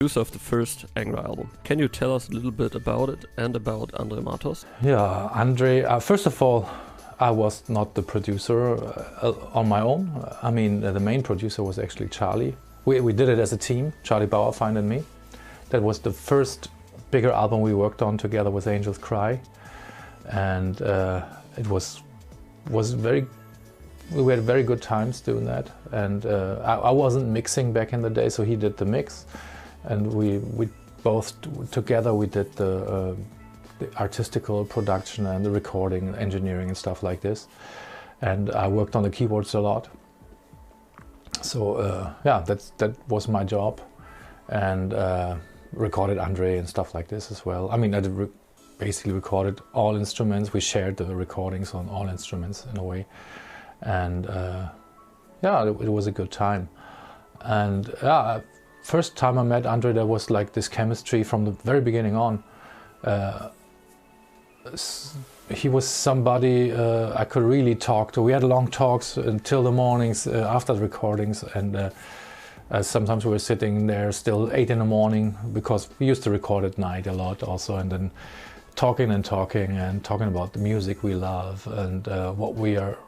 Producer of the first Angry album. Can you tell us a little bit about it and about Andre Matos? Yeah, Andre, first of all, I was not the producer on my own. I mean, the main producer was actually Charlie. We did it as a team, Charlie Bauerfeind and me. That was the first bigger album we worked on together with Angels Cry. And it was very, we had very good times doing that. And I wasn't mixing back in the day, so he did the mix. And we both together we did the artistical production and the recording, engineering and stuff like this. And I worked on the keyboards a lot. So yeah, that was my job, and recorded Andre and stuff like this as well. I mean, I basically recorded all instruments. We shared the recordings on all instruments in a way, and yeah, it was a good time. And yeah, first time I met Andre, there was like this chemistry from the very beginning on. He was somebody I could really talk to. We had long talks until the mornings after the recordings, and sometimes we were sitting there still 8 in the morning, because we used to record at night a lot also, and then talking about the music we love and what we are,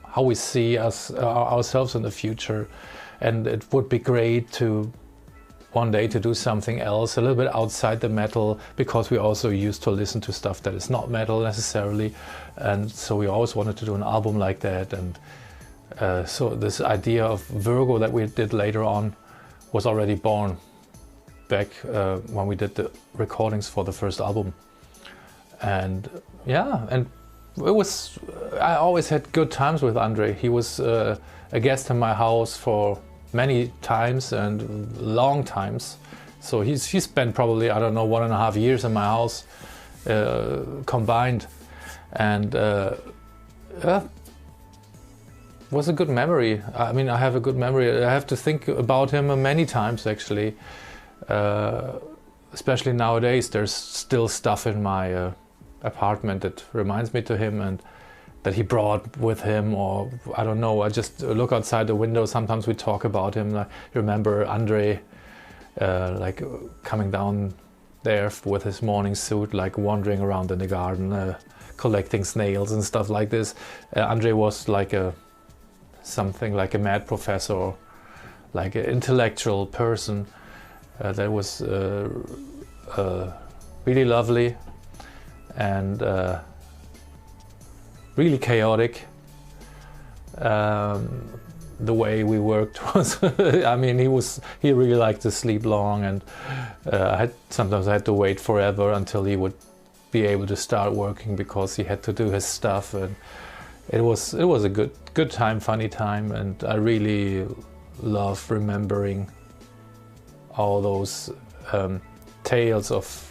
how we see ourselves in the future. And it would be great to one day to do something else, a little bit outside the metal, because we also used to listen to stuff that is not metal necessarily, and so we always wanted to do an album like that. And so this idea of Virgo that we did later on was already born back when we did the recordings for the first album. And yeah, and it was, I always had good times with Andre. He was a guest in my house for many times and long times. So he spent probably, I don't know, 1.5 years in my house combined. And was a good memory. I mean, I have a good memory. I have to think about him many times actually. Especially nowadays, there's still stuff in my apartment that reminds me to him and that he brought with him, or I don't know, I just look outside the window, sometimes we talk about him. I remember Andre like coming down there with his morning suit, like wandering around in the garden, collecting snails and stuff like this. Andre was like something like a mad professor, like an intellectual person that was really lovely and really chaotic. The way we worked was, I mean, he really liked to sleep long, and sometimes I had to wait forever until he would be able to start working, because he had to do his stuff. And it was a good time, funny time, and I really love remembering all those tales of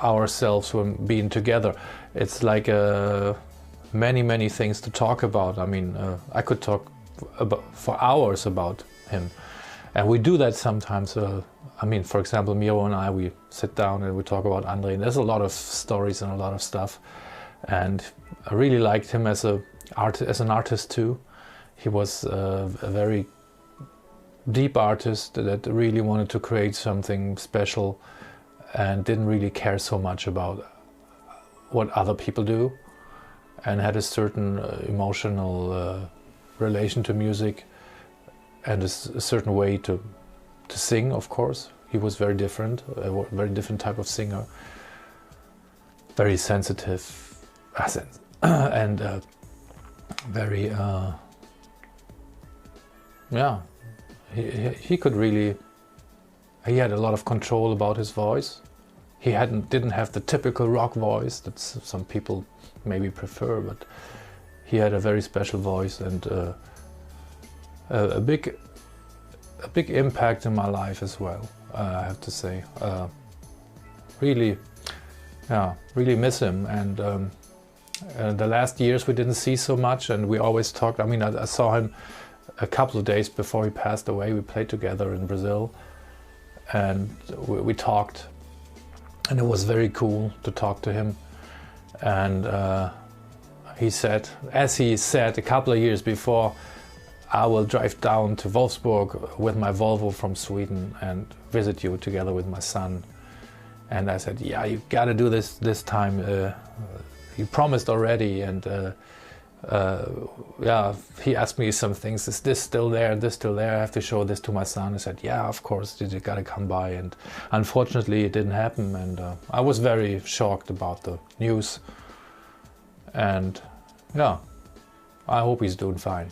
ourselves when being together. It's like many things to talk about. I mean, I could talk for hours about him, and we do that sometimes. I mean, for example, Miro and I, we sit down and we talk about Andre, and there's a lot of stories and a lot of stuff. And I really liked him as an artist too. He was a very deep artist that really wanted to create something special and didn't really care so much about what other people do, and had a certain emotional relation to music and a certain way to sing, of course. He was very different, a very different type of singer, very sensitive and very, yeah, he could really, he had a lot of control about his voice. He didn't have the typical rock voice that some people maybe prefer, but he had a very special voice, and a big impact in my life as well. I have to say, really miss him. And the last years we didn't see so much, and we always talked. I mean, I saw him a couple of days before he passed away. We played together in Brazil, and we talked. And it was very cool to talk to him. And he said, as he said a couple of years before, I will drive down to Wolfsburg with my Volvo from Sweden and visit you together with my son. And I said, yeah, you gotta do this time. You promised already. And yeah, he asked me some things. Is this still there? This still there? I have to show this to my son. I said, yeah, of course, you gotta come by. And unfortunately, it didn't happen. And I was very shocked about the news. And yeah, I hope he's doing fine.